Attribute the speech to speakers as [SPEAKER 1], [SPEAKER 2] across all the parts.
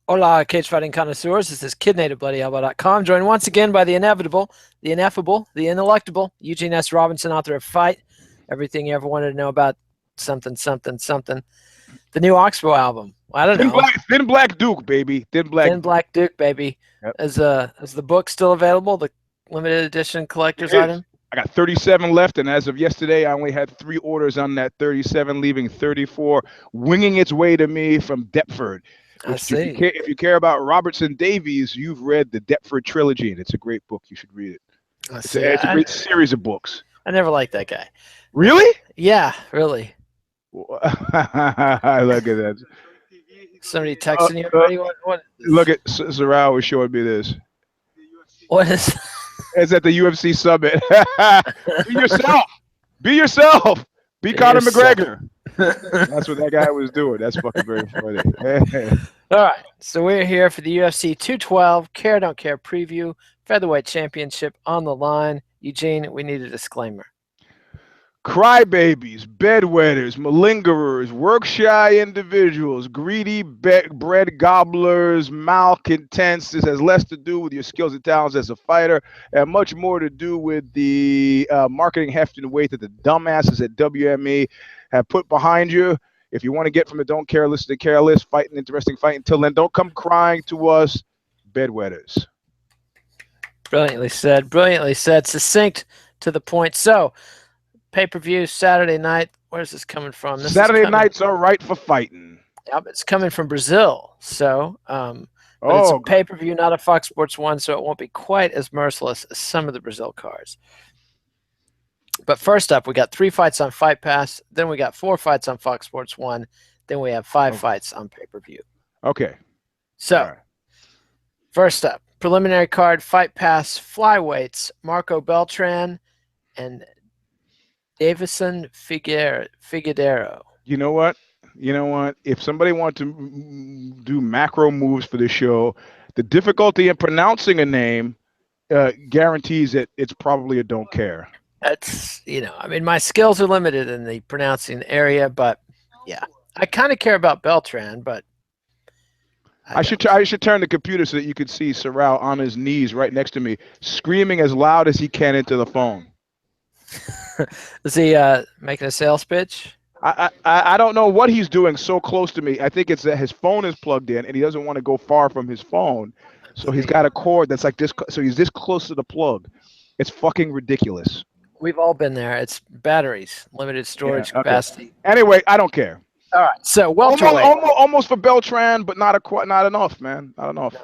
[SPEAKER 1] Hola, cage fighting connoisseurs. This is KidNativeBloodyElbow.com, joined once again by the inevitable, the ineffable, the ineluctable Eugene S. Robinson, author of Fight, everything you ever wanted to know about something, something, something. The new Oxbow album. I don't know.
[SPEAKER 2] Thin Black Duke, baby. Thin
[SPEAKER 1] Black Duke, baby.
[SPEAKER 2] Yep.
[SPEAKER 1] Is the book still available? The limited edition collector's item?
[SPEAKER 2] I got 37 left, and as of yesterday, I only had 3 orders on that 37, leaving 34, winging its way to me from Deptford.
[SPEAKER 1] I see.
[SPEAKER 2] If you care about Robertson Davies, you've read the Deptford trilogy, and it's a great book. You should read it. It's a great series of books.
[SPEAKER 1] I never liked that guy.
[SPEAKER 2] Really?
[SPEAKER 1] Yeah, really.
[SPEAKER 2] I look at that.
[SPEAKER 1] Somebody texting you? What?
[SPEAKER 2] Look at Zarao was showing me this.
[SPEAKER 1] What is?
[SPEAKER 2] It's at the UFC summit. Be yourself. Be yourself. Be Conor McGregor. That's what that guy was doing. That's fucking very funny.
[SPEAKER 1] All right. So we're here for the UFC 212 Care Don't Care preview. Featherweight championship on the line. Eugene, we need a disclaimer.
[SPEAKER 2] Crybabies, bedwetters, malingerers, work-shy individuals, greedy bread gobblers, malcontents. This has less to do with your skills and talents as a fighter and much more to do with the marketing heft and weight that the dumbasses at WME have put behind you. If you want to get from the don't care list to the care list, fight an interesting fight. Until then, don't come crying to us, bedwetters.
[SPEAKER 1] Brilliantly said. Brilliantly said. Succinct to the point. So, pay-per-view Saturday night. Where's this coming from?
[SPEAKER 2] Saturday nights are right for fighting.
[SPEAKER 1] Yep, it's coming from Brazil. So, but it's a pay-per-view, not a Fox Sports 1, so it won't be quite as merciless as some of the Brazil cards. But first up, we got 3 fights on Fight Pass. Then we got 4 fights on Fox Sports 1. Then we have 5 fights on pay-per-view.
[SPEAKER 2] Okay.
[SPEAKER 1] So, first up, preliminary card, Fight Pass, flyweights, Marco Beltran and Davison Figueiredo.
[SPEAKER 2] You know what? If somebody wants to do macro moves for the show, the difficulty in pronouncing a name guarantees that it's probably a don't care.
[SPEAKER 1] That's, I mean, my skills are limited in the pronouncing area, but yeah, I kind of care about Beltran, but
[SPEAKER 2] I should turn the computer so that you could see Sorrell on his knees right next to me, screaming as loud as he can into the phone.
[SPEAKER 1] Is he making a sales pitch?
[SPEAKER 2] I don't know what he's doing so close to me. I think it's that his phone is plugged in and he doesn't want to go far from his phone. So he's got a cord that's like this. So he's this close to the plug. It's fucking ridiculous.
[SPEAKER 1] We've all been there. It's batteries, limited storage capacity.
[SPEAKER 2] Anyway, I don't care.
[SPEAKER 1] All right. So welterweight.
[SPEAKER 2] Almost for Beltran, but not enough, man. Not enough.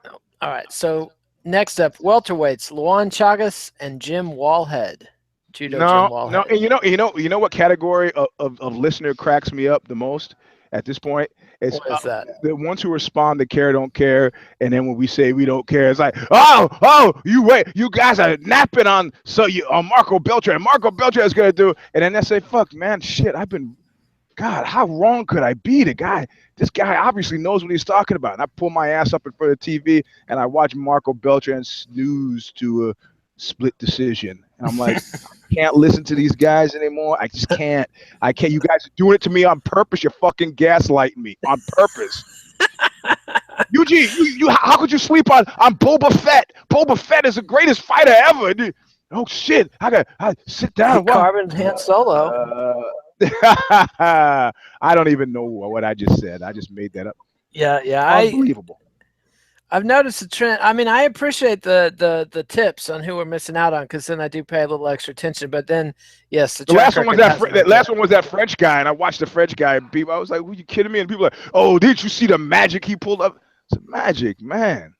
[SPEAKER 1] No. All right. So next up, welterweights, Luan Chagas and Jim Wallhead. Jim Wallhead.
[SPEAKER 2] No, and you know what category of listener cracks me up the most at this point? It's
[SPEAKER 1] what is that?
[SPEAKER 2] The ones who respond to care don't care, and then when we say we don't care, it's like, oh, you guys are napping on Marco Beltran. Marco Beltran is gonna do, and then they say, fuck, man, shit, God, how wrong could I be? This guy obviously knows what he's talking about. And I pull my ass up in front of the TV and I watch Marco Beltran snooze to a split decision. And I'm like, I can't listen to these guys anymore. I just can't. You guys are doing it to me on purpose. You're fucking gaslighting me on purpose. Eugene, how could you sleep on Boba Fett? Boba Fett is the greatest fighter ever. Dude. Oh shit! I sit down.
[SPEAKER 1] Carbon Han Solo.
[SPEAKER 2] I don't even know what I just said. I just made that up.
[SPEAKER 1] Yeah.
[SPEAKER 2] Unbelievable.
[SPEAKER 1] I've noticed a trend. I mean, I appreciate the tips on who we're missing out on, because then I do pay a little extra attention. But then, yes, the last one
[SPEAKER 2] was that French guy, and I watched the French guy. And people, I was like, "Were you kidding me?" And people were like, "Oh, didn't you see the magic he pulled up?" It's magic, man.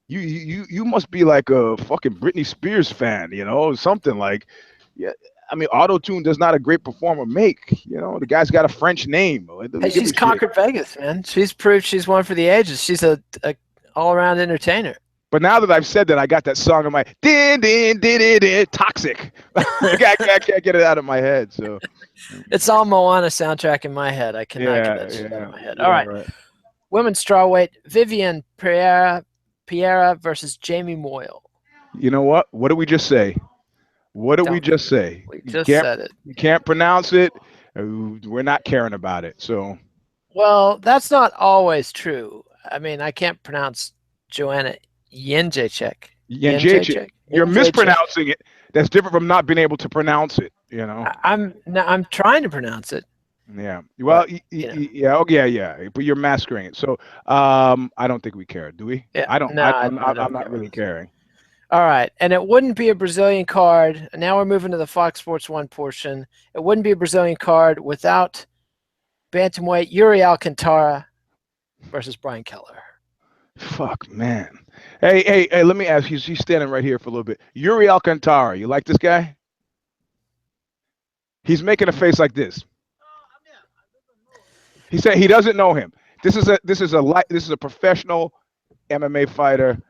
[SPEAKER 2] You must be like a fucking Britney Spears fan, something like, yeah. I mean, auto-tune does not a great performer make. The guy's got a French name.
[SPEAKER 1] Hey, she's conquered Vegas, man. She's proved she's one for the ages. She's a all-around entertainer.
[SPEAKER 2] But now that I've said that, I got that song in my din din din din din toxic. I can't get it out of my head. So
[SPEAKER 1] it's all Moana soundtrack in my head. I cannot get that shit out of my head. All right. Women's strawweight, Viviane Pereira versus Jamie Moyle.
[SPEAKER 2] You know what? What did we just say? We just said it. You can't pronounce it. We're not caring about it. So.
[SPEAKER 1] Well, that's not always true. I mean, I can't pronounce Joanna Jędrzejczyk.
[SPEAKER 2] Jędrzejczyk. You're mispronouncing it. That's different from not being able to pronounce it. You know.
[SPEAKER 1] I'm trying to pronounce it.
[SPEAKER 2] Yeah. Well, yeah. But you're massacring it. So, I don't think we care, do we?
[SPEAKER 1] Yeah.
[SPEAKER 2] I don't.
[SPEAKER 1] No,
[SPEAKER 2] I'm
[SPEAKER 1] don't
[SPEAKER 2] not really caring.
[SPEAKER 1] All right, and it wouldn't be a Brazilian card. Now we're moving to the Fox Sports 1 portion. It wouldn't be a Brazilian card without bantamweight Iuri Alcantara versus Brian Kelleher.
[SPEAKER 2] Fuck, man. Hey, let me ask you. He's standing right here for a little bit. Iuri Alcantara, you like this guy? He's making a face like this. He said he doesn't know him. This is a professional MMA fighter.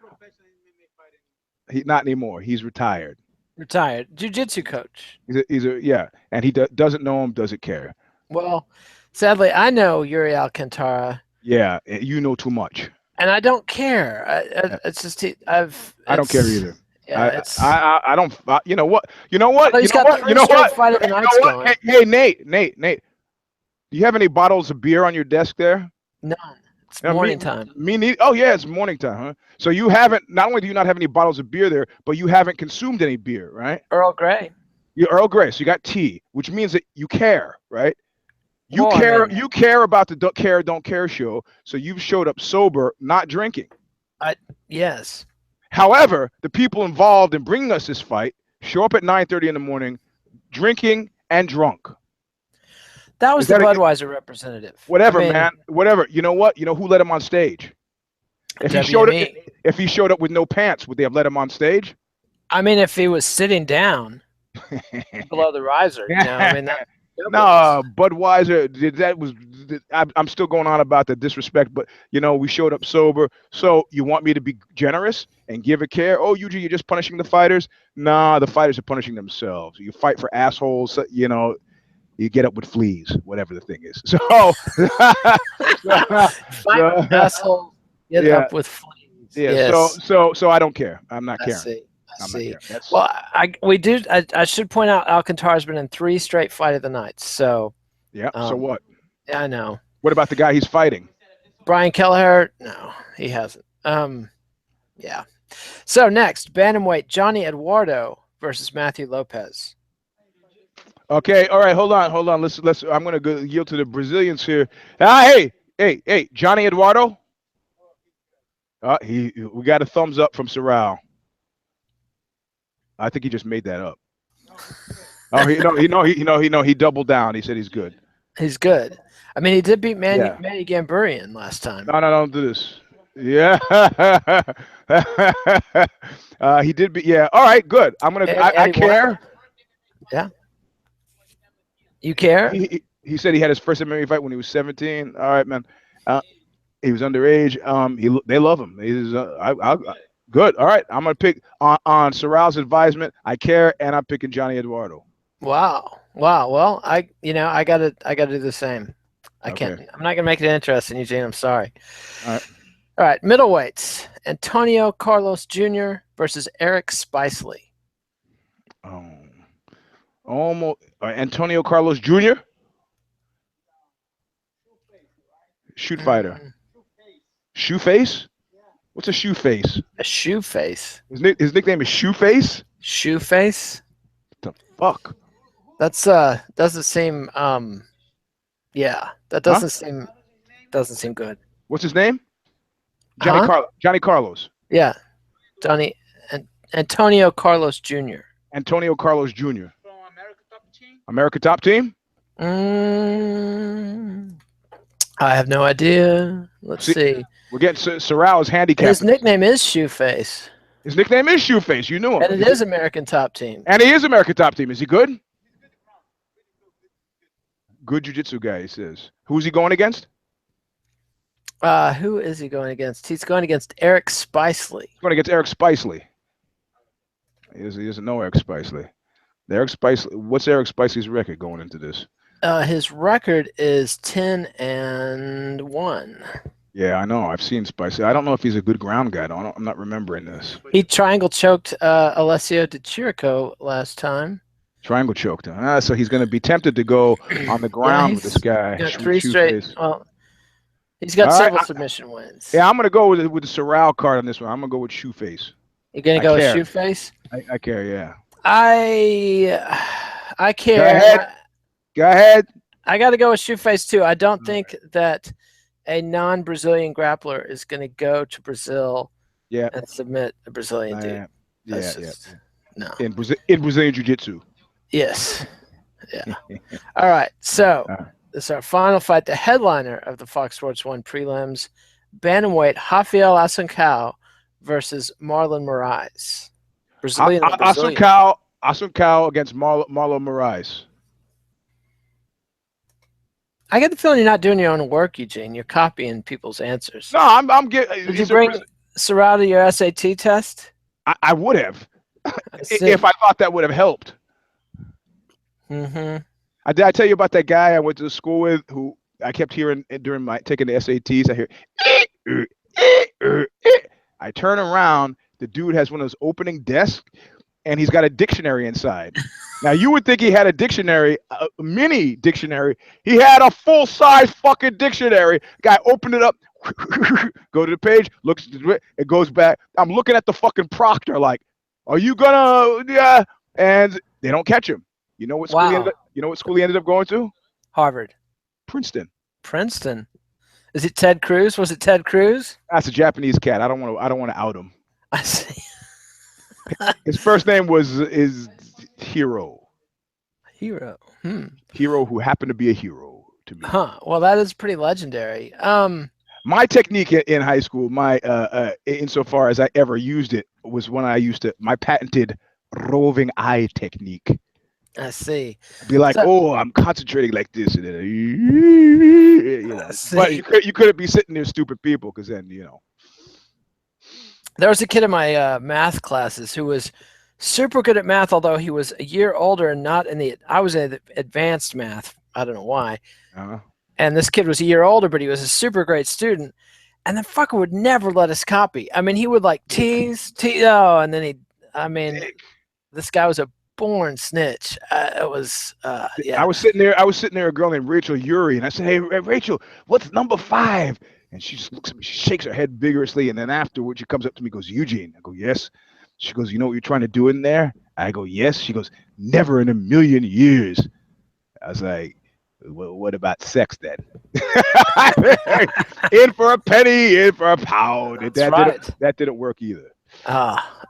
[SPEAKER 2] He not anymore. He's retired.
[SPEAKER 1] Retired jiu-jitsu coach.
[SPEAKER 2] Yeah, and he doesn't know him. Doesn't care.
[SPEAKER 1] Well, sadly, I know Iuri Alcantara.
[SPEAKER 2] Yeah, you know too much.
[SPEAKER 1] And I don't care. It's just
[SPEAKER 2] I don't care either.
[SPEAKER 1] Yeah,
[SPEAKER 2] I don't. You know what? You know what?
[SPEAKER 1] He's got the straight fight of the night going.
[SPEAKER 2] Hey, Nate. Do you have any bottles of beer on your desk there?
[SPEAKER 1] None. It's morning time.
[SPEAKER 2] Me neither. Oh yeah, it's morning time, huh? So you haven't. Not only do you not have any bottles of beer there, but you haven't consumed any beer, right?
[SPEAKER 1] Earl Grey.
[SPEAKER 2] You Earl Grey. So you got tea, which means that you care, right? You care. I mean, you care about the don't care show. So you've showed up sober, not drinking.
[SPEAKER 1] Yes.
[SPEAKER 2] However, the people involved in bringing us this fight show up at 9:30 in the morning, drinking and drunk.
[SPEAKER 1] That was the Budweiser representative.
[SPEAKER 2] Whatever, man. Whatever. You know what? You know who let him on stage? If he showed up with no pants, would they have let him on stage?
[SPEAKER 1] I mean, if he was sitting down below the riser, you know, I mean,
[SPEAKER 2] no, Budweiser. I'm still going on about the disrespect, but you know, we showed up sober. So you want me to be generous and give a care? Oh, you're just punishing the fighters? Nah, the fighters are punishing themselves. You fight for assholes, you know. You get up with fleas, whatever the thing is. So,
[SPEAKER 1] asshole, get up with fleas.
[SPEAKER 2] Yeah. Yes. So I don't care. I'm not caring.
[SPEAKER 1] I see. Well, I should point out Alcantara's been in 3 straight fight of the nights. So.
[SPEAKER 2] Yeah. So what?
[SPEAKER 1] Yeah, I know.
[SPEAKER 2] What about the guy he's fighting?
[SPEAKER 1] Brian Kelleher? No, he hasn't. Yeah. So next, bantamweight Johnny Eduardo versus Matthew Lopez.
[SPEAKER 2] Okay, all right, hold on. Let's. I'm gonna go yield to the Brazilians here. Hey, Johnny Eduardo. We got a thumbs up from Sorrel. I think he just made that up. Oh, he doubled down. He said he's good.
[SPEAKER 1] He's good. I mean, he did beat Manny Gamburian last time.
[SPEAKER 2] No, don't do this. Yeah, he did beat. Yeah, all right, good. I'm gonna. I care.
[SPEAKER 1] Yeah. You care?
[SPEAKER 2] He said he had his first MMA fight when he was 17. All right, man. He was underage. They love him. He's good. All right, I'm gonna pick on Sorrel's advisement. I care, and I'm picking Johnny Eduardo.
[SPEAKER 1] Wow. Well, I gotta do the same. I can't. I'm not gonna make it interesting, Eugene. I'm sorry. All right. Middleweights: Antonio Carlos Jr. versus Erick Spicely.
[SPEAKER 2] Almost Antonio Carlos Jr. Shoot fighter. Shoe face? What's a shoe face?
[SPEAKER 1] A shoe face.
[SPEAKER 2] His nickname is Shoe Face?
[SPEAKER 1] Shoe face?
[SPEAKER 2] What the fuck?
[SPEAKER 1] That's doesn't seem yeah. That doesn't seem good.
[SPEAKER 2] What's his name? Johnny Carlos.
[SPEAKER 1] Yeah. Antonio Carlos Jr.
[SPEAKER 2] Antonio Carlos Jr. America Top Team?
[SPEAKER 1] I have no idea. Let's see.
[SPEAKER 2] We're getting Sorrel's handicap.
[SPEAKER 1] His nickname is Shoeface.
[SPEAKER 2] His nickname is Shoeface. You knew him.
[SPEAKER 1] And it is American Top Team.
[SPEAKER 2] And he is American Top Team. Is he good? Good jiu-jitsu guy, he says. Who's he going against?
[SPEAKER 1] Who is he going against? He's going against Erick Spicely.
[SPEAKER 2] He's going against Erick Spicely. He doesn't know Erick Spicely. What's Erick Spicely's record going into this?
[SPEAKER 1] His record is 10-1.
[SPEAKER 2] Yeah, I know. I've seen Spicely. I don't know if he's a good ground guy. I'm not remembering this.
[SPEAKER 1] He triangle choked Alessio Di Chirico last time.
[SPEAKER 2] Triangle choked him. So he's going to be tempted to go on the ground with this guy.
[SPEAKER 1] Got 3 straight. Well, He's got
[SPEAKER 2] All
[SPEAKER 1] several
[SPEAKER 2] right.
[SPEAKER 1] submission wins.
[SPEAKER 2] Yeah, I'm gonna go with the Sorrel card on this one. I'm gonna go with Shoeface.
[SPEAKER 1] You're gonna go with Shoeface?
[SPEAKER 2] I care. Yeah.
[SPEAKER 1] I care.
[SPEAKER 2] Go ahead. Go ahead.
[SPEAKER 1] I got to go with Shoeface too. I don't think that a non-Brazilian grappler is going to go to Brazil and submit a Brazilian dude. No.
[SPEAKER 2] In Brazilian Jiu-Jitsu.
[SPEAKER 1] Yes. Yeah. All right. So this is our final fight. The headliner of the Fox Sports 1 prelims, bantamweight Raphael Assuncao versus Marlon Moraes. Brazilian.
[SPEAKER 2] Assuncao against Marlon Moraes.
[SPEAKER 1] I get the feeling you're not doing your own work, Eugene. You're copying people's answers.
[SPEAKER 2] No, I'm getting.
[SPEAKER 1] Did you bring Sorrel to your SAT test?
[SPEAKER 2] I would have, if I thought that would have helped.
[SPEAKER 1] Mm-hmm.
[SPEAKER 2] Did I tell you about that guy I went to school with who I kept hearing during my taking the SATs? I hear, I turn around, the dude has one of those opening desks, and he's got a dictionary inside. Now, you would think he had a dictionary, a mini dictionary. He had a full-size fucking dictionary. Guy opened it up, go to the page, looks, it goes back. I'm looking at the fucking proctor like, are you gonna, yeah? And they don't catch him. You know what school he ended up going to?
[SPEAKER 1] Harvard.
[SPEAKER 2] Princeton.
[SPEAKER 1] Princeton. Is it Ted Cruz? Was it Ted Cruz?
[SPEAKER 2] That's a Japanese cat. I don't want to out him.
[SPEAKER 1] I see.
[SPEAKER 2] His first name is Hero.
[SPEAKER 1] Hero.
[SPEAKER 2] Hero who happened to be a hero to me.
[SPEAKER 1] Huh. Well, that is pretty legendary.
[SPEAKER 2] My technique in high school, insofar as I ever used it, was when I used my patented roving eye technique.
[SPEAKER 1] I see.
[SPEAKER 2] Be like, I'm concentrating like this, and then, you know. But you couldn't be sitting there, stupid people, because then, you know.
[SPEAKER 1] There was a kid in my math classes who was super good at math, although he was a year older and not in the. I was in the advanced math. I don't know why. And this kid was a year older, but he was a super great student. And the fucker would never let us copy. I mean, he would like tease, and then this guy was a born snitch. It was, yeah.
[SPEAKER 2] I was sitting there, a girl named Rachel Iuri, and I said, "Hey, Rachel, what's number 5?" And she just looks at me, she shakes her head vigorously, and then afterwards she comes up to me and goes, "Eugene." I go, "Yes." She goes, "You know what you're trying to do in there?" I go, "Yes." She goes, "Never in a million years." I was like, "Well, what about sex then?" In for a penny, in for a pound. That didn't work either.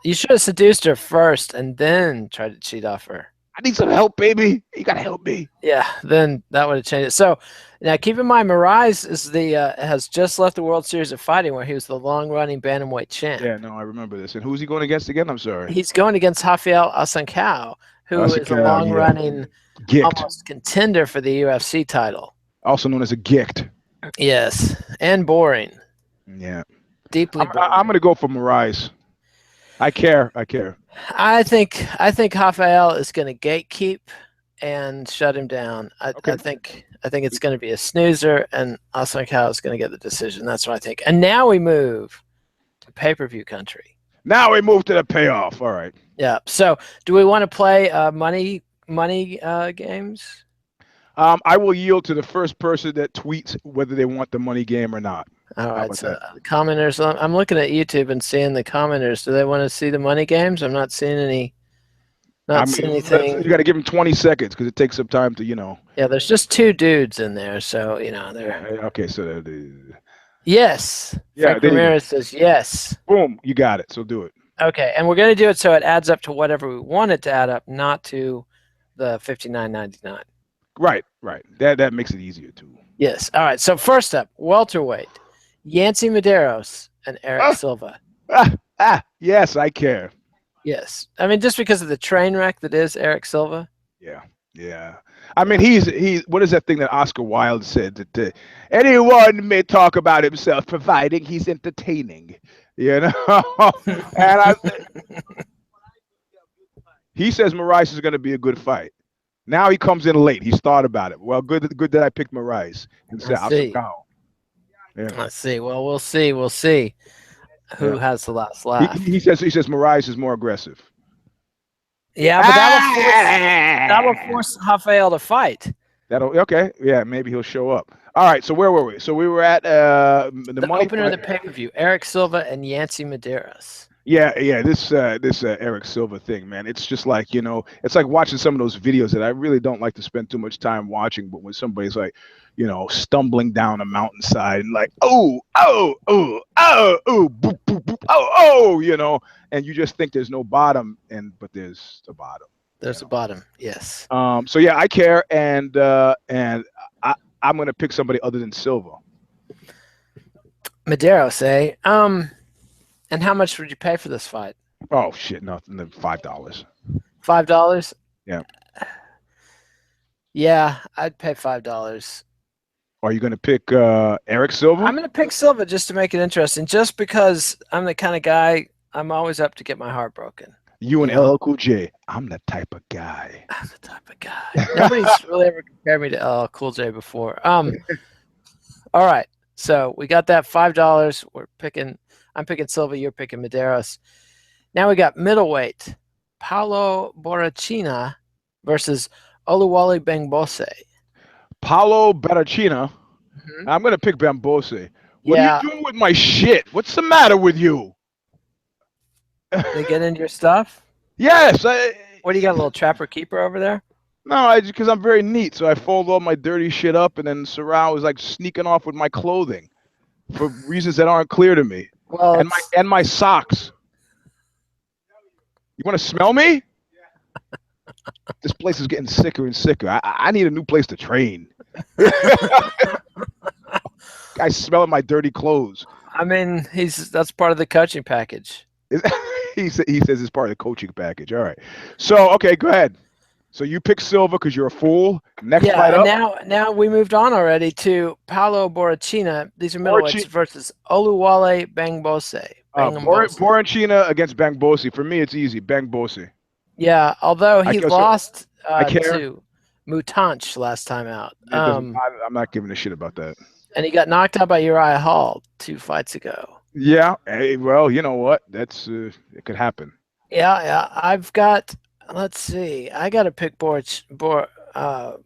[SPEAKER 1] You should have seduced her first and then tried to cheat off her.
[SPEAKER 2] I need some help, baby. You gotta help me.
[SPEAKER 1] Yeah, then that would have changed it. So now keep in mind, Moraes is has just left the World Series of Fighting, where he was the long-running bantamweight champ.
[SPEAKER 2] Yeah, no, I remember this. And who's he going against again? I'm sorry.
[SPEAKER 1] He's going against Raphael Assuncao, who is a long-running almost contender for the UFC title.
[SPEAKER 2] Also known as a gict.
[SPEAKER 1] Yes, and boring.
[SPEAKER 2] Yeah.
[SPEAKER 1] Deeply boring.
[SPEAKER 2] I'm going to go for Moraes. I care.
[SPEAKER 1] I think Raphael is going to gatekeep and shut him down. I think it's going to be a snoozer, and Assuncao is going to get the decision. That's what I think. And now we move to pay-per-view country.
[SPEAKER 2] Now we move to the payoff. All right.
[SPEAKER 1] Yeah. So, do we want to play money games?
[SPEAKER 2] I will yield to the first person that tweets whether they want the money game or not.
[SPEAKER 1] All right, so commenters. I'm looking at YouTube and seeing the commenters. Do they want to see the money games? I'm not seeing any. Seeing anything.
[SPEAKER 2] You got to give them 20 seconds because it takes some time to, you know.
[SPEAKER 1] Yeah, there's just 2 dudes in there, so you know they're.
[SPEAKER 2] Okay, so.
[SPEAKER 1] Yes. Yeah. Frank Ramirez says yes.
[SPEAKER 2] Boom, you got it. So do it.
[SPEAKER 1] Okay, and we're going to do it so it adds up to whatever we want it to add up, not to the $59.99.
[SPEAKER 2] Right. That makes it easier too.
[SPEAKER 1] Yes. All right. So first up, welterweight. Yancy Medeiros and Erick Silva.
[SPEAKER 2] Yes, I care.
[SPEAKER 1] Yes. I mean, just because of the train wreck that is Erick Silva.
[SPEAKER 2] Yeah. I mean, he's what is that thing that Oscar Wilde said? That anyone may talk about himself, providing he's entertaining. You know? And he says Moraes is going to be a good fight. Now he comes in late. He's thought about it. Well, good that I picked Moraes instead of Assuncao.
[SPEAKER 1] Yeah. Let's see. Well, we'll see who has the last laugh.
[SPEAKER 2] He says Moraes is more aggressive.
[SPEAKER 1] Yeah, but that will force Raphael to fight.
[SPEAKER 2] Okay. Yeah, maybe he'll show up. All right. So where were we? So we were at the money
[SPEAKER 1] opener of the pay-per-view. Erick Silva and Yancy Medeiros.
[SPEAKER 2] Yeah. This Erick Silva thing, man. It's just like, it's like watching some of those videos that I really don't like to spend too much time watching. But when somebody's like, stumbling down a mountainside and like, oh, boop, boop, boop, and you just think there's no bottom, but there's a bottom.
[SPEAKER 1] There's a bottom, yes.
[SPEAKER 2] So yeah, I care, and I'm gonna pick somebody other than Silva.
[SPEAKER 1] Medeiros, eh? And how much would you pay for this fight?
[SPEAKER 2] Oh shit, nothing. $5.
[SPEAKER 1] $5?
[SPEAKER 2] Yeah.
[SPEAKER 1] Yeah, I'd pay $5.
[SPEAKER 2] Are you gonna pick Erick Silva?
[SPEAKER 1] I'm gonna pick Silva just to make it interesting, just because I'm the kind of guy I'm always up to get my heart broken.
[SPEAKER 2] You and LL Cool J. I'm the type of guy.
[SPEAKER 1] I'm the type of guy. Nobody's really ever compared me to LL Cool J before. All right. So we got that $5. I'm picking Silva. You're picking Medeiros. Now we got middleweight. Paulo Borrachinha versus Oluwale Bamgbose.
[SPEAKER 2] Paulo Borrachinha. Mm-hmm. I'm gonna pick Bamgbose. What are you doing with my shit? What's the matter with you?
[SPEAKER 1] They get into your stuff?
[SPEAKER 2] Yes.
[SPEAKER 1] What do you got, a little trapper keeper over there?
[SPEAKER 2] No, because I'm very neat, so I fold all my dirty shit up, and then Sarah was like sneaking off with my clothing for reasons that aren't clear to me.
[SPEAKER 1] Well,
[SPEAKER 2] and my socks. You want to smell me? This place is getting sicker and sicker. I need a new place to train. Guy's smelling my dirty clothes.
[SPEAKER 1] I mean, that's part of the coaching package.
[SPEAKER 2] He says it's part of the coaching package. All right. So, okay, go ahead. So you pick Silva because you're a fool. Next fight up.
[SPEAKER 1] Now we moved on already to Paulo Borrachinha. These are middleweights versus Oluwale Bamgbose.
[SPEAKER 2] Borrachinha against Bamgbose. For me, it's easy. Bamgbose.
[SPEAKER 1] Yeah, although he lost to Mutanch last time out.
[SPEAKER 2] I'm not giving a shit about that.
[SPEAKER 1] And he got knocked out by Uriah Hall 2 fights ago.
[SPEAKER 2] Yeah. Hey, well, you know what? That's it could happen.
[SPEAKER 1] Yeah. I've got. Let's see. I got to pick Paulo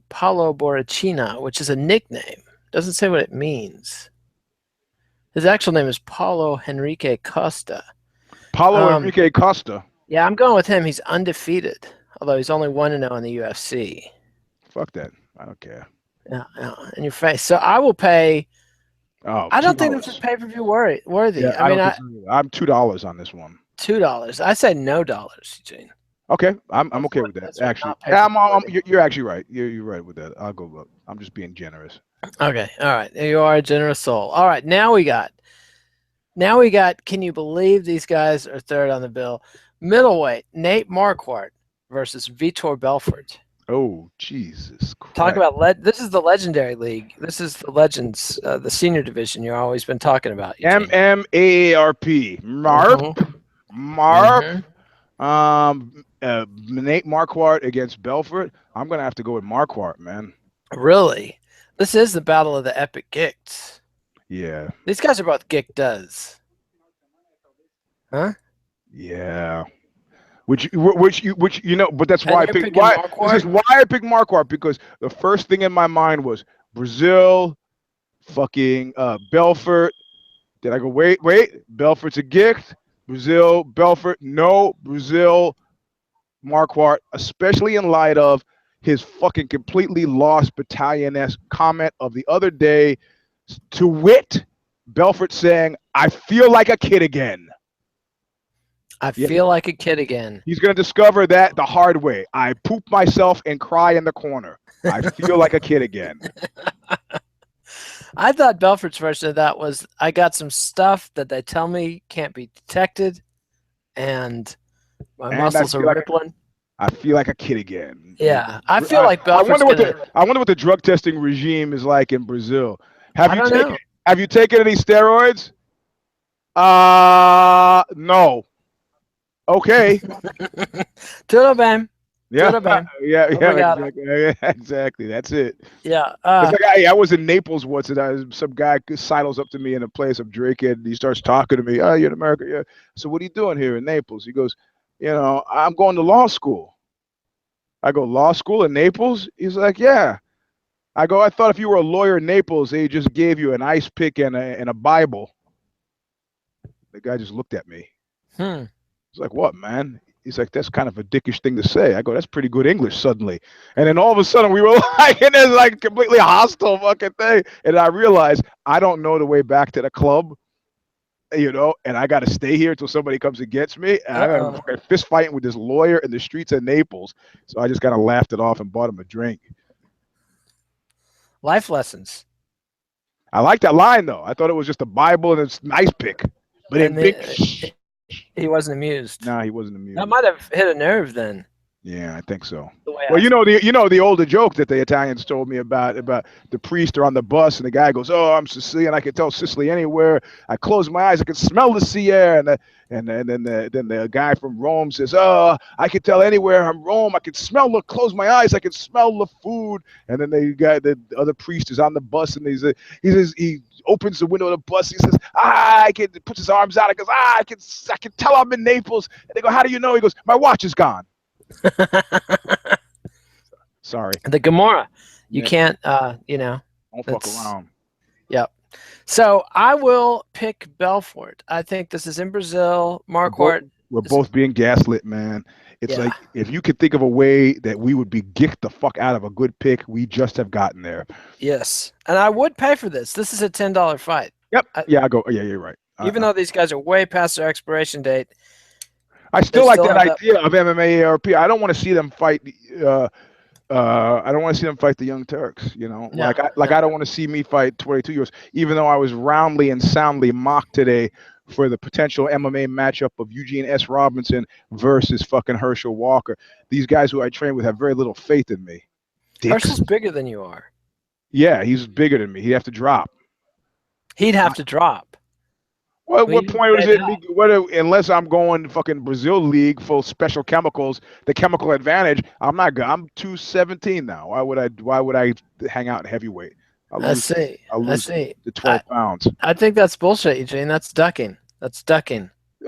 [SPEAKER 1] Borrachinha, which is a nickname. Doesn't say what it means. His actual name is Paulo Henrique Costa.
[SPEAKER 2] Paulo Henrique Costa.
[SPEAKER 1] Yeah, I'm going with him. He's undefeated, although he's only 1-0 in the UFC.
[SPEAKER 2] Fuck that. I don't care.
[SPEAKER 1] Yeah, in your face. So I will pay.
[SPEAKER 2] Oh,
[SPEAKER 1] I don't think this is pay-per-view worthy.
[SPEAKER 2] Yeah, I'm $2 on this one.
[SPEAKER 1] $2. I say no dollars, Eugene.
[SPEAKER 2] Okay, I'm okay with that. Actually, yeah, you're actually right. You're right with that. I'll go up. I'm just being generous.
[SPEAKER 1] Okay, all right. You are a generous soul. All right, now we got. Can you believe these guys are third on the bill? Middleweight Nate Marquardt versus Vitor Belfort.
[SPEAKER 2] Oh, Jesus Christ!
[SPEAKER 1] Talk about this is the legendary league. This is the legends, the senior division. You've always been talking about.
[SPEAKER 2] MMAARP. Marp. Nate Marquardt against Belfort. I'm gonna have to go with Marquardt, man.
[SPEAKER 1] Really? This is the battle of the epic gicks.
[SPEAKER 2] Yeah.
[SPEAKER 1] These guys are both gick does. Huh?
[SPEAKER 2] Yeah. Which but that's why I picked this is why I picked Marquardt, because the first thing in my mind was Brazil, fucking Belfort. Did I go wait? Belfort's a gift. Brazil, Belfort, no, Brazil, Marquardt, especially in light of his fucking completely lost battalion-esque comment of the other day, to wit, Belfort saying, "I feel like a kid again."
[SPEAKER 1] I feel like a kid again.
[SPEAKER 2] He's going to discover that the hard way. I poop myself and cry in the corner. I feel like a kid again.
[SPEAKER 1] I thought Belfort's version of that was, I got some stuff that they tell me can't be detected, and my muscles are rippling.
[SPEAKER 2] I feel like a kid again.
[SPEAKER 1] Yeah, I feel like Belfort's
[SPEAKER 2] I wonder what the drug testing regime is like in Brazil. Have you taken any steroids? No. Okay.
[SPEAKER 1] Tudo bem.
[SPEAKER 2] Yeah, exactly. That's it.
[SPEAKER 1] Yeah.
[SPEAKER 2] I was in Naples once, and some guy sidles up to me in a place I'm drinking, and he starts talking to me. Oh, you're in America? Yeah. So what are you doing here in Naples? He goes, I'm going to law school. I go, law school in Naples? He's like, yeah. I go, I thought if you were a lawyer in Naples, they just gave you an ice pick and a Bible. The guy just looked at me. He's like, what, man? He's like, that's kind of a dickish thing to say. I go, that's pretty good English suddenly. And then all of a sudden we were like in this like completely hostile fucking thing. And I realized I don't know the way back to the club, you know, and I got to stay here until somebody comes and gets me. And I got fucking fist fighting with this lawyer in the streets of Naples. So I just kind of laughed it off and bought him a drink.
[SPEAKER 1] Life lessons.
[SPEAKER 2] I like that line though. I thought it was just a Bible and it's nice pick. But
[SPEAKER 1] he wasn't amused.
[SPEAKER 2] No, he wasn't amused.
[SPEAKER 1] That might have hit a nerve then.
[SPEAKER 2] Yeah, I think so. Well, you know the older joke that the Italians told me about the priest are on the bus and the guy goes, "Oh, I'm Sicilian. I can tell Sicily anywhere. I close my eyes, I can smell the sea air." And then the guy from Rome says, "Oh, I can tell anywhere I'm Rome. I can smell the close my eyes. I can smell the food." And then the other priest is on the bus and he says he opens the window of the bus. He says, I can puts his arms out. He goes, I can tell I'm in Naples. And they go, how do you know? He goes, my watch is gone. Sorry.
[SPEAKER 1] The Gomorrah. You can't, you know.
[SPEAKER 2] Don't fuck around.
[SPEAKER 1] Yep. So I will pick Belfort. I think this is in Brazil. Marquardt.
[SPEAKER 2] We're both being gaslit, man. It's like if you could think of a way that we would be gicked the fuck out of a good pick, we just have gotten there.
[SPEAKER 1] Yes. And I would pay for this. This is a $10 fight.
[SPEAKER 2] Yep. Yeah, you're right.
[SPEAKER 1] Even though these guys are way past their expiration date.
[SPEAKER 2] I still like that idea of MMA ARP. I don't want to see them fight. I don't want to see them fight the Young Turks. You know, I don't want to see me fight 22-year-olds. Even though I was roundly and soundly mocked today for the potential MMA matchup of Eugene S. Robinson versus fucking Herschel Walker. These guys who I train with have very little faith in me.
[SPEAKER 1] Herschel's bigger than you are.
[SPEAKER 2] Yeah, he's bigger than me. He'd have to drop.
[SPEAKER 1] He'd have to drop.
[SPEAKER 2] Well, what point is it? Unless I'm going fucking Brazil league full special chemicals, the chemical advantage. I'm not good. I'm 217 now. Why would I hang out in heavyweight?
[SPEAKER 1] I see.
[SPEAKER 2] The 12 pounds.
[SPEAKER 1] I think that's bullshit, Eugene. That's ducking.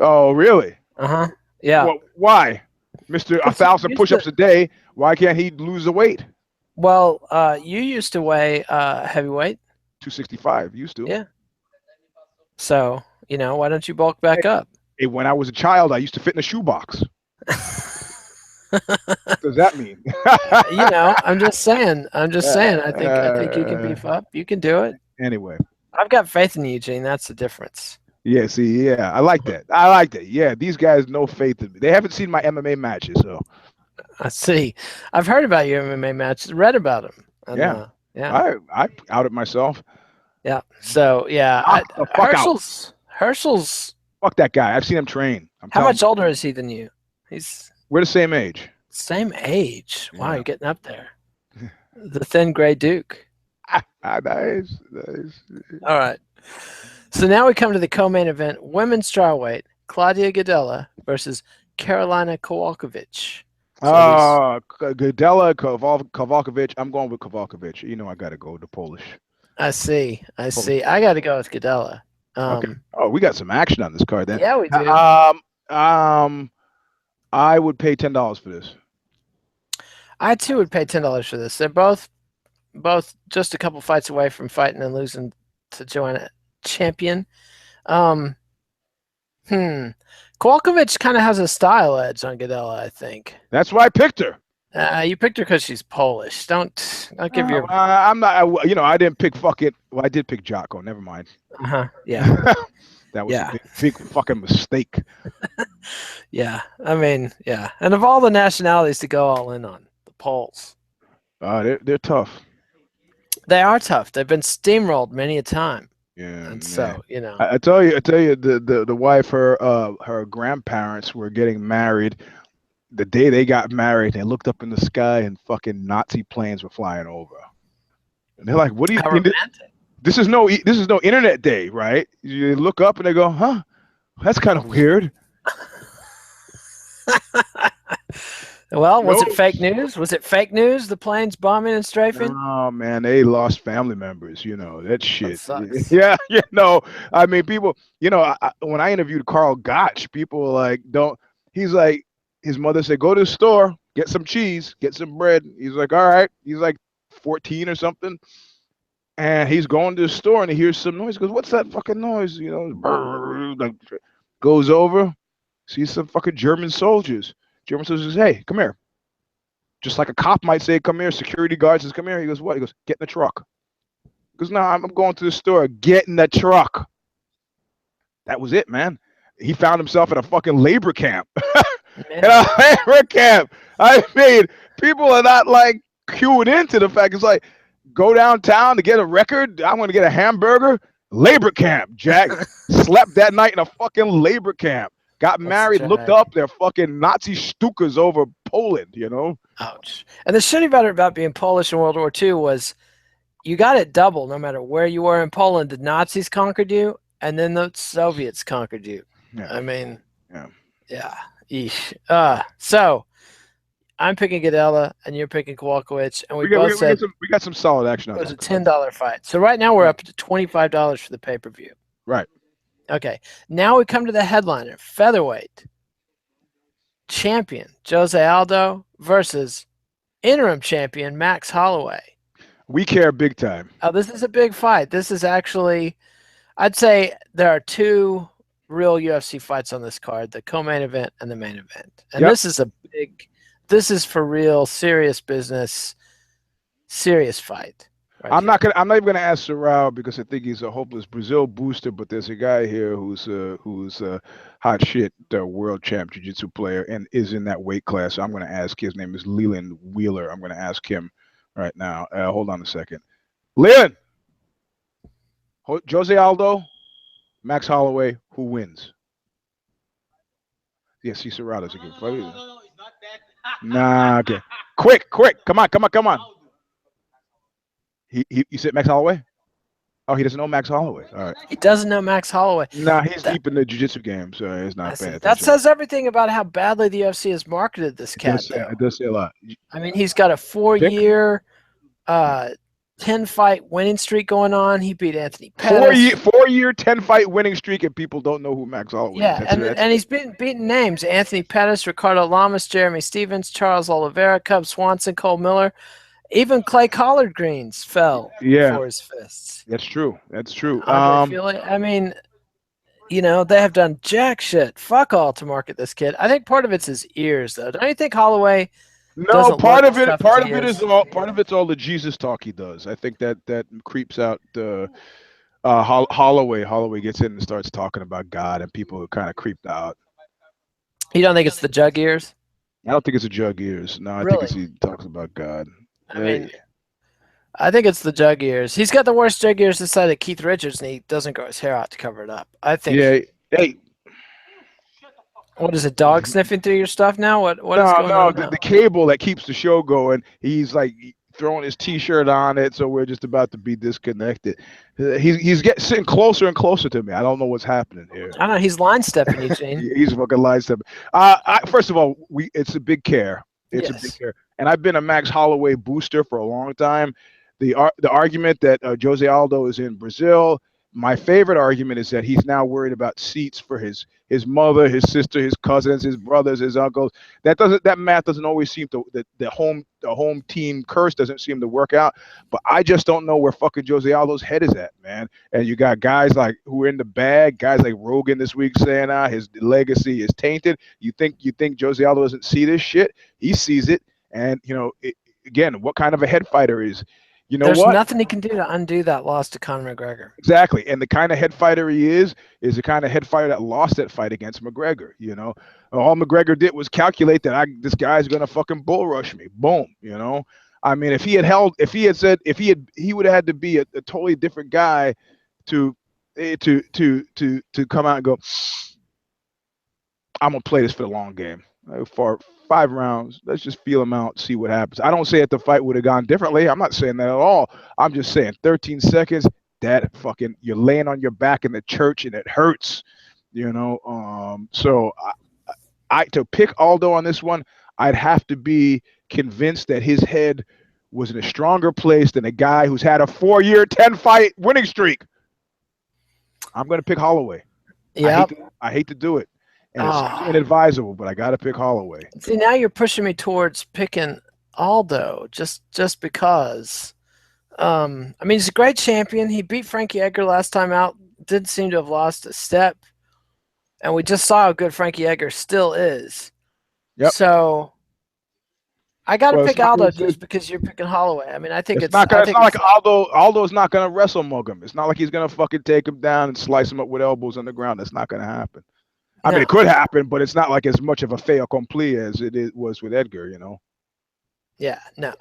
[SPEAKER 2] Oh, really?
[SPEAKER 1] Uh-huh. Yeah.
[SPEAKER 2] Well, why? Mr. 1,000 push-ups a day. Why can't he lose the weight?
[SPEAKER 1] Well, you used to weigh heavyweight.
[SPEAKER 2] 265. Used to.
[SPEAKER 1] Yeah. So, you know, why don't you bulk back up?
[SPEAKER 2] When I was a child, I used to fit in a shoebox. What does that mean?
[SPEAKER 1] You know, I'm just saying. I think you can beef up. You can do it.
[SPEAKER 2] Anyway.
[SPEAKER 1] I've got faith in you, Eugene. That's the difference.
[SPEAKER 2] Yeah, see, I like that. Yeah, these guys no faith in me. They haven't seen my MMA matches, so.
[SPEAKER 1] I see. I've heard about your MMA matches, read about them. And,
[SPEAKER 2] yeah. I outed myself.
[SPEAKER 1] Yeah. So, yeah. Herschel's.
[SPEAKER 2] Fuck that guy. I've seen him train.
[SPEAKER 1] How much older is he than you?
[SPEAKER 2] We're the same age.
[SPEAKER 1] Same age. Wow, yeah. You're getting up there. The thin gray Duke.
[SPEAKER 2] Nice.
[SPEAKER 1] All right. So now we come to the co-main event: women's strawweight, Claudia Gadelha versus Karolina Kowalkiewicz.
[SPEAKER 2] Gadelha, Kowalkiewicz. I'm going with Kowalkiewicz. You know I got to go with the Polish.
[SPEAKER 1] I see. I got to go with Gadelha.
[SPEAKER 2] Okay. Oh, we got some action on this card then.
[SPEAKER 1] Yeah, we do.
[SPEAKER 2] I would pay $10 for this.
[SPEAKER 1] I too would pay $10 for this. They're both just a couple fights away from fighting and losing to Joanna Champion. Kowalkiewicz kind of has a style edge on Gadelha, I think.
[SPEAKER 2] That's why I picked her.
[SPEAKER 1] You picked her because she's Polish. Don't give your.
[SPEAKER 2] I'm not. I didn't pick fucking. Well, I did pick Jocko. Never mind.
[SPEAKER 1] Yeah.
[SPEAKER 2] That was a big fucking mistake.
[SPEAKER 1] Yeah, I mean, yeah, and of all the nationalities to go all in on, the Poles.
[SPEAKER 2] They're tough.
[SPEAKER 1] They are tough. They've been steamrolled many a time.
[SPEAKER 2] Yeah,
[SPEAKER 1] and so you know.
[SPEAKER 2] I tell you, the wife, her grandparents were getting married. The day they got married, they looked up in the sky and fucking Nazi planes were flying over. And they're like, "What do you?" This is no internet day, right? You look up and they go, "Huh, that's kind of weird."
[SPEAKER 1] Well, was it fake news? Was it fake news? The planes bombing and strafing?
[SPEAKER 2] Oh man, they lost family members. You know that shit.
[SPEAKER 1] That sucks.
[SPEAKER 2] Yeah, I mean, people. When I interviewed Carl Gotch, people were like, "Don't." He's like, his mother said, "Go to the store, get some cheese, get some bread." He's like, "All right." He's like, 14 or something. And he's going to the store and he hears some noise. He goes, "What's that fucking noise?" You know, like, goes over, sees some fucking German soldiers. German soldiers says, "Hey, come here." Just like a cop might say, "Come here." Security guard says, "Come here." He goes, "What?" He goes, "Get in the truck." He goes, "No, I'm going to the store." Get in the truck. That was it, man. He found himself in a fucking labor camp. In a labor camp. I mean, people are not like cued into the fact. It's like, go downtown to get a record. I want to get a hamburger. Labor camp, Jack. Slept that night in a fucking labor camp. Got married, looked up, they're fucking Nazi Stukas over Poland, you know?
[SPEAKER 1] Ouch. And the shitty part about being Polish in World War II was you got it double no matter where you were in Poland. The Nazis conquered you, and then the Soviets conquered you.
[SPEAKER 2] Yeah.
[SPEAKER 1] I mean,
[SPEAKER 2] yeah.
[SPEAKER 1] Eesh. So I'm picking Gadelha, and you're picking Kowalkiewicz, and we
[SPEAKER 2] got some solid action on
[SPEAKER 1] that. It was a $10 fight. So right now we're up to $25 for the pay-per-view.
[SPEAKER 2] Right.
[SPEAKER 1] Okay. Now we come to the headliner, featherweight champion Jose Aldo versus interim champion Max Holloway.
[SPEAKER 2] We care big time.
[SPEAKER 1] Oh, this is a big fight. This is actually, I'd say there are two real UFC fights on this card, the co-main event and the main event. And this is for real, serious business, serious fight. Right
[SPEAKER 2] I'm not even gonna ask Sorrell because I think he's a hopeless Brazil booster, but there's a guy here who's a hot shit world champ jiu-jitsu player and is in that weight class. So I'm gonna ask. His name is Leland Wheeler. I'm gonna ask him right now. Hold on a second. Leland, Jose Aldo, Max Holloway, who wins? Yes, see Serrato's a good fight. No, it's not that. Nah, okay. Quick, come on. He said Max Holloway? Oh, he doesn't know Max Holloway. All right.
[SPEAKER 1] He doesn't know Max Holloway.
[SPEAKER 2] Nah, he's deep in the jiu-jitsu game, so it's not bad.
[SPEAKER 1] That says everything about how badly the UFC has marketed this cat.
[SPEAKER 2] It does say a lot.
[SPEAKER 1] I mean, he's got a 4-year, 10-fight winning streak going on. He beat Anthony Pettis.
[SPEAKER 2] 4-year, 10-fight winning streak, and people don't know who Max Holloway is.
[SPEAKER 1] Yeah, and he's beaten names: Anthony Pettis, Ricardo Lamas, Jeremy Stevens, Charles Oliveira, Cub Swanson, Cole Miller. Even Clay Collard Greens fell before his fists.
[SPEAKER 2] That's true.
[SPEAKER 1] I mean, you know, they have done jack shit, fuck all to market this kid. I think part of it's his ears, though. Don't you think Holloway?
[SPEAKER 2] No, part of it's all the Jesus talk he does. I think that creeps out Holloway. Holloway gets in and starts talking about God, and people are kind of creeped out.
[SPEAKER 1] You don't think it's the jug ears?
[SPEAKER 2] I don't think it's the jug ears. No, I think he talks about God.
[SPEAKER 1] I mean, I think it's the jug ears. He's got the worst jug ears this side of Keith Richards, and he doesn't grow his hair out to cover it up. I think.
[SPEAKER 2] Yeah. Hey.
[SPEAKER 1] What is it? Dog sniffing through your stuff now? What is going on?
[SPEAKER 2] No, the cable that keeps the show going. He's like throwing his T-shirt on it, so we're just about to be disconnected. He's sitting closer and closer to me. I don't know what's happening here.
[SPEAKER 1] I don't know. He's line stepping you, Gene.
[SPEAKER 2] He's fucking line stepping. First of all, it's a big care. It's a big care. And I've been a Max Holloway booster for a long time. The argument that Jose Aldo is in Brazil, my favorite argument is that he's now worried about seats for his mother, his sister, his cousins, his brothers, his uncles. That math doesn't always seem to the home team curse doesn't seem to work out. But I just don't know where fucking Jose Aldo's head is at, man. And you got guys like who are in the bag, guys like Rogan this week saying his legacy is tainted. You think Jose Aldo doesn't see this shit? He sees it. And, you know, again, what kind of a head fighter is, you know,
[SPEAKER 1] there's nothing he can do to undo that loss to Conor McGregor.
[SPEAKER 2] Exactly. And the kind of head fighter he is the kind of head fighter that lost that fight against McGregor. You know, all McGregor did was calculate that this guy's going to fucking bull rush me. Boom. You know, I mean, he would have had to be a totally different guy to come out and go, I'm going to play this for the long game. For 5 rounds, let's just feel him out, see what happens. I don't say that the fight would have gone differently. I'm not saying that at all. I'm just saying 13 seconds, that fucking, you're laying on your back in the church and it hurts, you know. So I to pick Aldo on this one, I'd have to be convinced that his head was in a stronger place than a guy who's had a 4-year, 10-fight winning streak. I'm going to pick Holloway.
[SPEAKER 1] Yeah,
[SPEAKER 2] I hate to do it. And it's inadvisable, but I got to pick Holloway.
[SPEAKER 1] See, now you're pushing me towards picking Aldo just because. I mean, he's a great champion. He beat Frankie Edgar last time out. Didn't seem to have lost a step. And we just saw how good Frankie Edgar still is.
[SPEAKER 2] Yep.
[SPEAKER 1] So I got to pick Aldo just because you're picking Holloway. I mean, I think
[SPEAKER 2] it's not like Aldo's not gonna wrestle mug him. It's not like he's gonna fucking take him down and slice him up with elbows on the ground. That's not gonna happen. I mean, it could happen, but it's not like as much of a fait accompli as it was with Edgar, you know.
[SPEAKER 1] Yeah, no.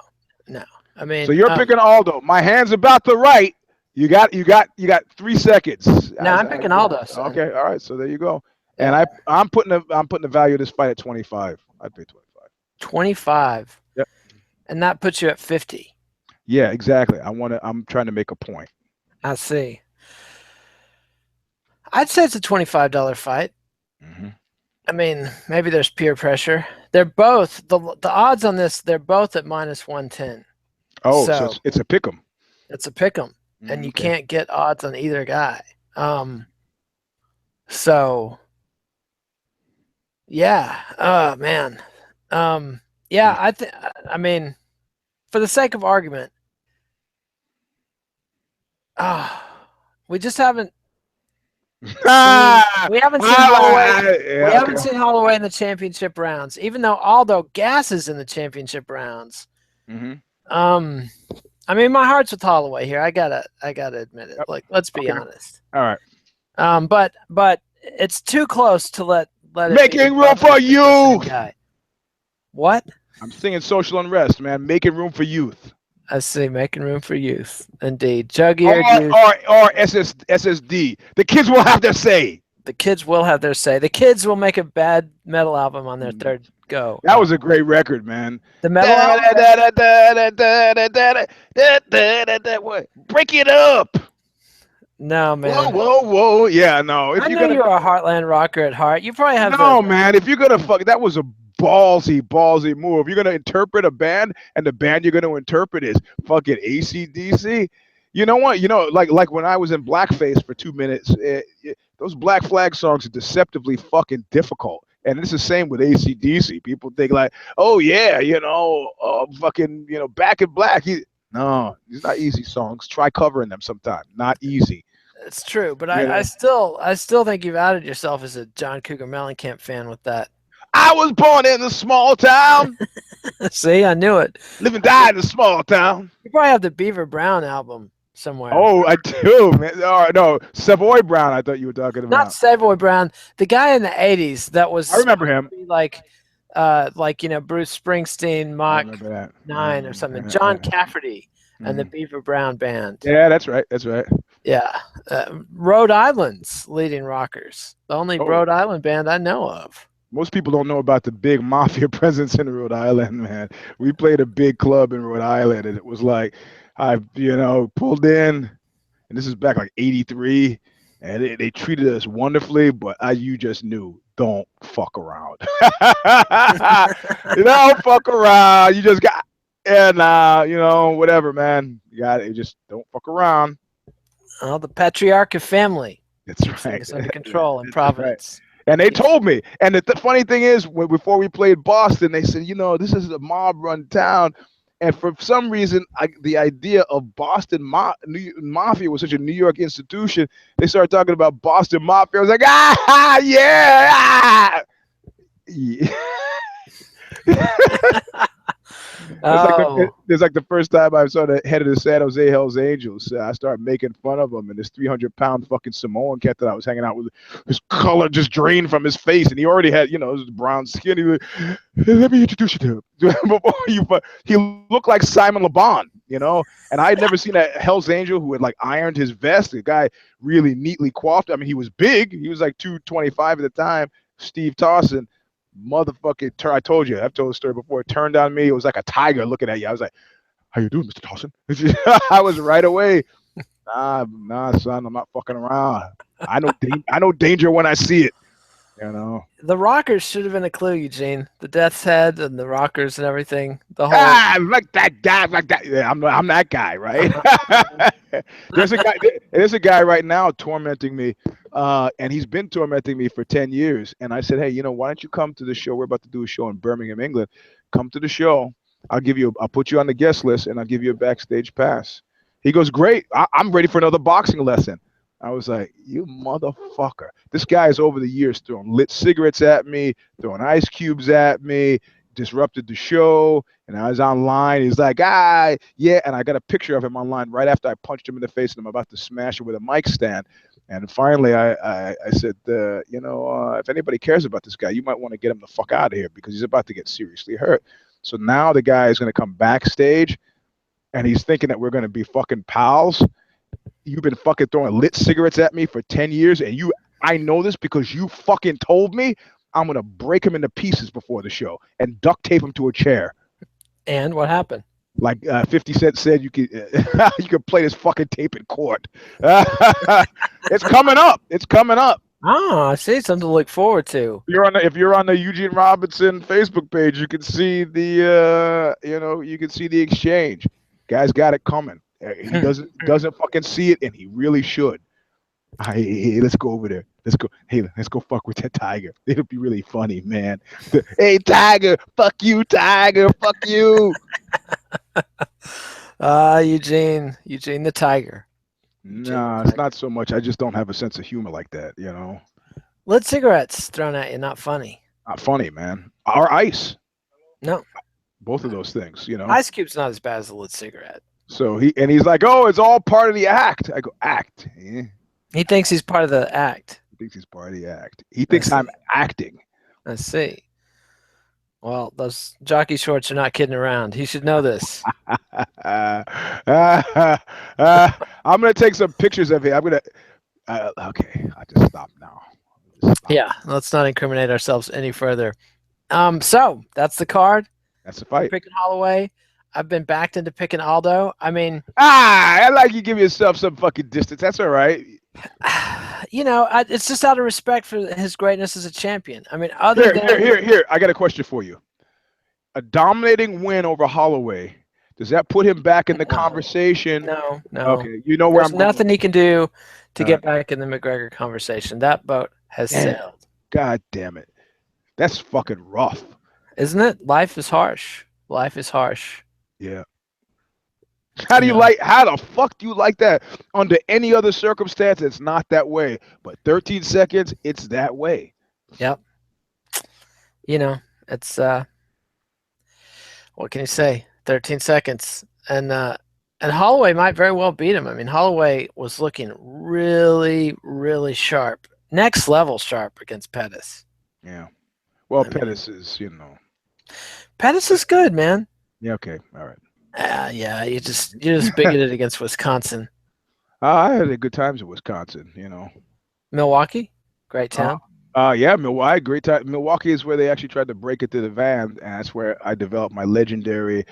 [SPEAKER 1] I mean,
[SPEAKER 2] so you're picking Aldo. My hand's about to right. You got 3 seconds.
[SPEAKER 1] No, I'm picking Aldo. So.
[SPEAKER 2] Okay, all right. So there you go. Yeah. And I'm putting the value of this fight at 25. I'd pay 25.
[SPEAKER 1] 25.
[SPEAKER 2] Yep.
[SPEAKER 1] And that puts you at 50.
[SPEAKER 2] Yeah, exactly. I'm trying to make a point.
[SPEAKER 1] I see. I'd say it's a $25 fight.
[SPEAKER 2] Mm-hmm.
[SPEAKER 1] I mean, maybe there's peer pressure. They're both the odds on this. They're both at -110.
[SPEAKER 2] Oh, so it's a pick'em.
[SPEAKER 1] It's a pick'em, and you can't get odds on either guy. So yeah. Oh man. Yeah. I mean, for the sake of argument, we just haven't. We haven't seen Holloway. We haven't seen Holloway in the championship rounds, even though Aldo gasses in the championship rounds.
[SPEAKER 2] Mm-hmm.
[SPEAKER 1] I mean, my heart's with Holloway here. I gotta admit it. Like, let's be honest.
[SPEAKER 2] All right.
[SPEAKER 1] But it's too close to let it
[SPEAKER 2] making room for you.
[SPEAKER 1] What?
[SPEAKER 2] I'm singing social unrest, man. Making room for youth.
[SPEAKER 1] I see, making room for youth. Indeed. Jug-eared youth.
[SPEAKER 2] Or SSD. The kids will have their say.
[SPEAKER 1] The kids will have their say. The kids will make a bad metal album on their third go.
[SPEAKER 2] That was a great record, man.
[SPEAKER 1] The metal
[SPEAKER 2] album? Break it up.
[SPEAKER 1] No, man.
[SPEAKER 2] Whoa. Yeah, no.
[SPEAKER 1] I know you're a Heartland rocker at heart. You probably have
[SPEAKER 2] man. If you're going to that was a ballsy move. You're gonna interpret a band, and the band you're gonna interpret is fucking AC/DC. You know what? Like when I was in blackface for 2 minutes, those Black Flag songs are deceptively fucking difficult. And it's the same with AC/DC. People think like, oh yeah, fucking, Back in Black. No, these not easy songs. Try covering them sometime. Not easy.
[SPEAKER 1] It's true, but I still think you've outed yourself as a John Cougar Mellencamp fan with that.
[SPEAKER 2] I was born in a small town.
[SPEAKER 1] See, I knew it.
[SPEAKER 2] Live and die in a small town.
[SPEAKER 1] You probably have the Beaver Brown album somewhere.
[SPEAKER 2] Oh, I do, man. Oh, no, Savoy Brown. I thought you were talking about.
[SPEAKER 1] Not Savoy Brown. The guy in the '80s that was.
[SPEAKER 2] I remember him.
[SPEAKER 1] Like Bruce Springsteen, Mach 9 or something. John Cafferty and the Beaver Brown Band.
[SPEAKER 2] Yeah, that's right.
[SPEAKER 1] Yeah, Rhode Island's leading rockers. The only Rhode Island band I know of.
[SPEAKER 2] Most people don't know about the big mafia presence in Rhode Island, man. We played a big club in Rhode Island, and it was like I pulled in, and this is back like '83, and they treated us wonderfully, but you just knew, don't fuck around. You don't fuck around. You just got, whatever, man. You got it. Just don't fuck around.
[SPEAKER 1] Oh, the patriarch of family.
[SPEAKER 2] That's right.
[SPEAKER 1] It's under control in Providence.
[SPEAKER 2] Right. And they told me, and the funny thing is, before we played Boston, they said, this is a mob-run town. And for some reason, the idea of Boston Mafia was such a New York institution. They started talking about Boston Mafia. I was like, yeah. It's like the first time I saw the head of the San Jose Hells Angels. I started making fun of him, and this 300-pound fucking Samoan cat that I was hanging out with, his color just drained from his face, and he already had, his brown skin. He was like, hey, let me introduce you to him. He looked like Simon Le Bon, and I had never seen a Hells Angel who had like ironed his vest. The guy really neatly coiffed. I mean, he was big. He was like 225 at the time. Steve Tossin. Motherfucking I told you, I've told the story before. It turned on me. It was like a tiger looking at you. I was like, how you doing, Mr. Tossin? I was right away. Nah, son, I'm not fucking around. I know danger when I see it.
[SPEAKER 1] The Rockers should have been a clue, Eugene. The Death's Head and the Rockers and everything. The whole
[SPEAKER 2] like that guy, like that. Yeah, I'm that guy, right? There's a guy right now tormenting me, and he's been tormenting me for 10 years. And I said, hey, why don't you come to the show? We're about to do a show in Birmingham, England. Come to the show. I'll put you on the guest list and I'll give you a backstage pass. He goes, great. I'm ready for another boxing lesson. I was like, you motherfucker. This guy is over the years throwing lit cigarettes at me, throwing ice cubes at me, disrupted the show. And I was online. He's like, yeah. And I got a picture of him online right after I punched him in the face and I'm about to smash it with a mic stand. And finally, I said, if anybody cares about this guy, you might want to get him the fuck out of here because he's about to get seriously hurt. So now the guy is going to come backstage and he's thinking that we're going to be fucking pals. You've been fucking throwing lit cigarettes at me for 10 years and I know this because you fucking told me. I'm going to break him into pieces before the show and duct tape him to a chair.
[SPEAKER 1] And what happened?
[SPEAKER 2] Like 50 Cent said, you could play this fucking tape in court. It's coming up. It's coming up.
[SPEAKER 1] Oh, I see, something to look forward to.
[SPEAKER 2] If you're on the Eugene Robinson Facebook page, you can see the exchange. Guy's got it coming. He doesn't fucking see it, and he really should. Hey, let's go over there. Let's go. Hey, let's go fuck with that Tiger. It'll be really funny, man. Hey, Tiger, fuck you, Tiger, fuck you.
[SPEAKER 1] Eugene the Tiger.
[SPEAKER 2] No, it's not so much. I just don't have a sense of humor like that, you know.
[SPEAKER 1] Lit cigarettes thrown at you, not funny.
[SPEAKER 2] Not funny, man. Or ice.
[SPEAKER 1] No.
[SPEAKER 2] Both of those things, you know.
[SPEAKER 1] Ice Cube's not as bad as a lit cigarette.
[SPEAKER 2] So he's like, oh, it's all part of the act. I go, act. Eh?
[SPEAKER 1] He thinks he's part of the act.
[SPEAKER 2] He thinks he's part of the act. He thinks I'm acting.
[SPEAKER 1] I see. Well, those jockey shorts are not kidding around. He should know this.
[SPEAKER 2] I'm going to take some pictures of it. I'm going to... okay, I'll just stop now.
[SPEAKER 1] Yeah, let's not incriminate ourselves any further. So, that's the card.
[SPEAKER 2] That's the fight.
[SPEAKER 1] Picking Holloway. I've been backed into picking Aldo. I mean...
[SPEAKER 2] I like you give yourself some fucking distance. That's all right.
[SPEAKER 1] You know, it's just out of respect for his greatness as a champion. I mean,
[SPEAKER 2] Here. I got a question for you. A dominating win over Holloway, does that put him back in the conversation?
[SPEAKER 1] No.
[SPEAKER 2] Okay, you know where
[SPEAKER 1] There's nothing he can do to get back in the McGregor conversation. That boat has sailed.
[SPEAKER 2] God damn it. That's fucking rough.
[SPEAKER 1] Isn't it? Life is harsh. Life is harsh.
[SPEAKER 2] Yeah. How the fuck do you like that? Under any other circumstance, it's not that way. But 13 seconds, it's that way.
[SPEAKER 1] Yep. You know, it's what can you say? 13 seconds. And Holloway might very well beat him. I mean, Holloway was looking really, really sharp. Next level sharp against Pettis.
[SPEAKER 2] Yeah. Well, Pettis is, you know.
[SPEAKER 1] Pettis is good, man.
[SPEAKER 2] Yeah, okay. All right.
[SPEAKER 1] Yeah, you're just bigoted against Wisconsin.
[SPEAKER 2] I had good times in Wisconsin, you know.
[SPEAKER 1] Milwaukee, great town.
[SPEAKER 2] Yeah, Milwaukee, great time. Milwaukee is where they actually tried to break into the van, and that's where I developed my legendary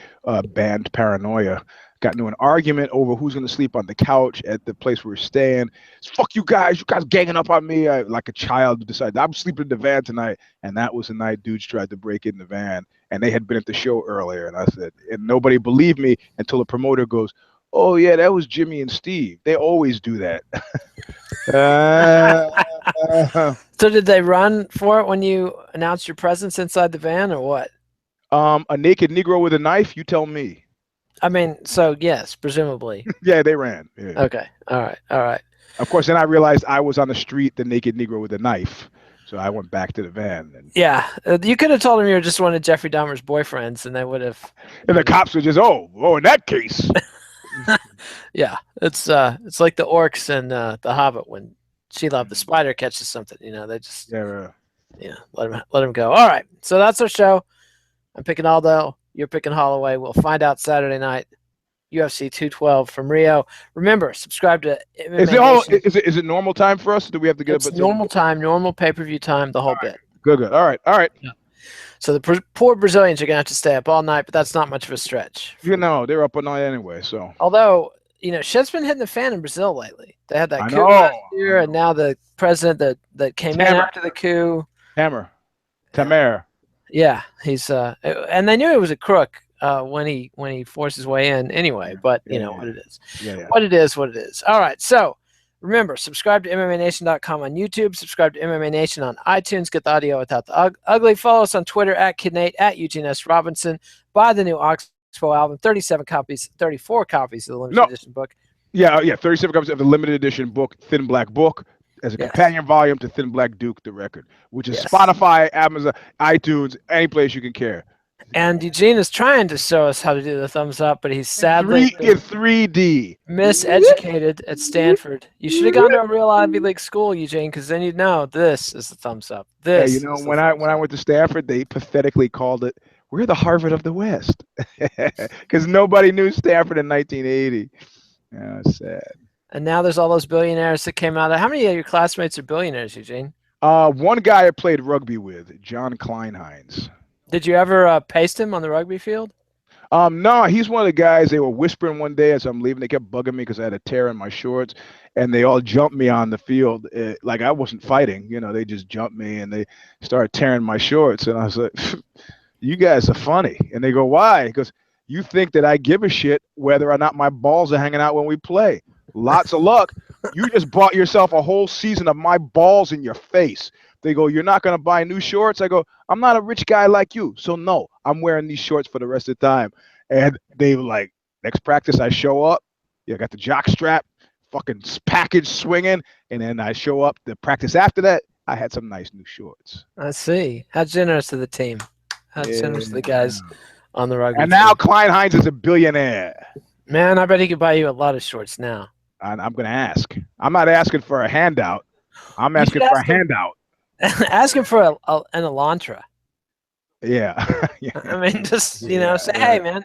[SPEAKER 2] band Paranoia. Got into an argument over who's going to sleep on the couch at the place we were staying. Fuck you guys ganging up on me. Like a child decided I'm sleeping in the van tonight, and that was the night dudes tried to break in the van, and they had been at the show earlier, and I said, and nobody believed me until the promoter goes, oh yeah, that was Jimmy and Steve. They always do that.
[SPEAKER 1] So did they run for it when you announced your presence inside the van, or what?
[SPEAKER 2] A naked Negro with a knife? You tell me.
[SPEAKER 1] I mean, so yes, presumably.
[SPEAKER 2] Yeah, they ran. Yeah.
[SPEAKER 1] Okay. All right.
[SPEAKER 2] Of course, then I realized I was on the street, the naked Negro with a knife. So I went back to the van. And
[SPEAKER 1] yeah, you could have told him you were just one of Jeffrey Dahmer's boyfriends, and they would have.
[SPEAKER 2] And the cops were just, oh, in that case.
[SPEAKER 1] Yeah, it's like the orcs and the Hobbit when Shelob the spider catches something. You know, they just let him go. All right, so that's our show. I'm picking Aldo. You're picking Holloway. We'll find out Saturday night. UFC 212 from Rio. Remember, subscribe to MMA
[SPEAKER 2] Is it normal time for us? Do we have to get
[SPEAKER 1] it's normal time, normal pay-per-view time, the whole bit.
[SPEAKER 2] Good. All right.
[SPEAKER 1] Yeah. So the poor Brazilians are going to have to stay up all night, but that's not much of a stretch.
[SPEAKER 2] You know, they're up all night anyway, so.
[SPEAKER 1] Although, you know, shit's been hitting the fan in Brazil lately. They had that coup last year, and now the president that came in after the coup.
[SPEAKER 2] Tamer.
[SPEAKER 1] Yeah, he's and they knew he was a crook when he forced his way in anyway, but you know what it is.
[SPEAKER 2] Yeah.
[SPEAKER 1] What it is. All right, so remember, subscribe to MMANation.com on YouTube, subscribe to MMA Nation on iTunes, get the audio without the ugly. Follow us on Twitter @KidNate, @Eugene S. Robinson. Buy the new Oxbow album, 34 copies of the limited edition book.
[SPEAKER 2] Yeah, 37 copies of the limited edition book, Thin Black Book, as a companion volume to Thin Black Duke, the record, which is Spotify, Amazon, iTunes, any place you can care.
[SPEAKER 1] And Eugene is trying to show us how to do the thumbs up, but he's sadly
[SPEAKER 2] in 3D.
[SPEAKER 1] Miseducated at Stanford. You should have gone to a real Ivy League school, Eugene, because then you'd know this is the thumbs up. This.
[SPEAKER 2] Hey, you know, when I went to Stanford, they pathetically called it, we're the Harvard of the West, because nobody knew Stanford in 1980. Yeah, sad.
[SPEAKER 1] And now there's all those billionaires that came out. How many of your classmates are billionaires, Eugene?
[SPEAKER 2] One guy I played rugby with, John Kleinheinz.
[SPEAKER 1] Did you ever paste him on the rugby field?
[SPEAKER 2] No, he's one of the guys. They were whispering one day as I'm leaving. They kept bugging me because I had a tear in my shorts, and they all jumped me on the field. Like I wasn't fighting, you know. They just jumped me and they started tearing my shorts, and I was like, "You guys are funny." And they go, "Why?" Because you think that I give a shit whether or not my balls are hanging out when we play. Lots of luck. You just brought yourself a whole season of my balls in your face. They go, "You're not going to buy new shorts?" I go, "I'm not a rich guy like you. So no, I'm wearing these shorts for the rest of the time." And they were like, next practice I show up. I got the jock strap, fucking package swinging. And then I show up the practice after that. I had some nice new shorts.
[SPEAKER 1] I see. How generous of the team. How generous of the guys on the rugby
[SPEAKER 2] And now Kleinheinz is a billionaire.
[SPEAKER 1] Man, I bet he could buy you a lot of shorts now.
[SPEAKER 2] And I'm going to ask. I'm not asking for a handout. I'm asking for a handout.
[SPEAKER 1] Ask him for an Elantra.
[SPEAKER 2] Yeah.
[SPEAKER 1] I mean, just, you know, say, hey, man,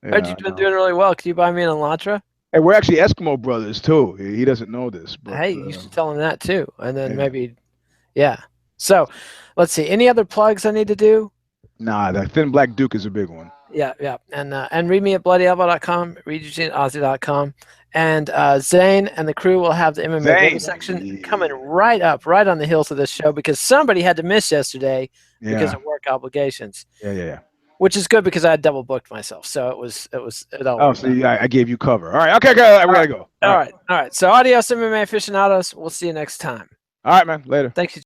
[SPEAKER 1] heard you've been doing really well. Can you buy me an Elantra?
[SPEAKER 2] Hey, we're actually Eskimo brothers, too. He doesn't know this. But,
[SPEAKER 1] hey, you should tell him that, too. And then maybe, So, let's see. Any other plugs I need to do?
[SPEAKER 2] Nah, the Thin Black Duke is a big one.
[SPEAKER 1] Yeah. And read me at bloodyelbow.com, read Eugene at Aussie.com. And Zane and the crew will have the MMA section coming right up, right on the heels of this show, because somebody had to miss yesterday because of work obligations.
[SPEAKER 2] Yeah.
[SPEAKER 1] Which is good because I had double booked myself, so it all.
[SPEAKER 2] Oh, so I gave you cover. All right, okay, good. We gotta go.
[SPEAKER 1] All right. So adios, MMA aficionados. We'll see you next time.
[SPEAKER 2] All right, man. Later.
[SPEAKER 1] Thanks.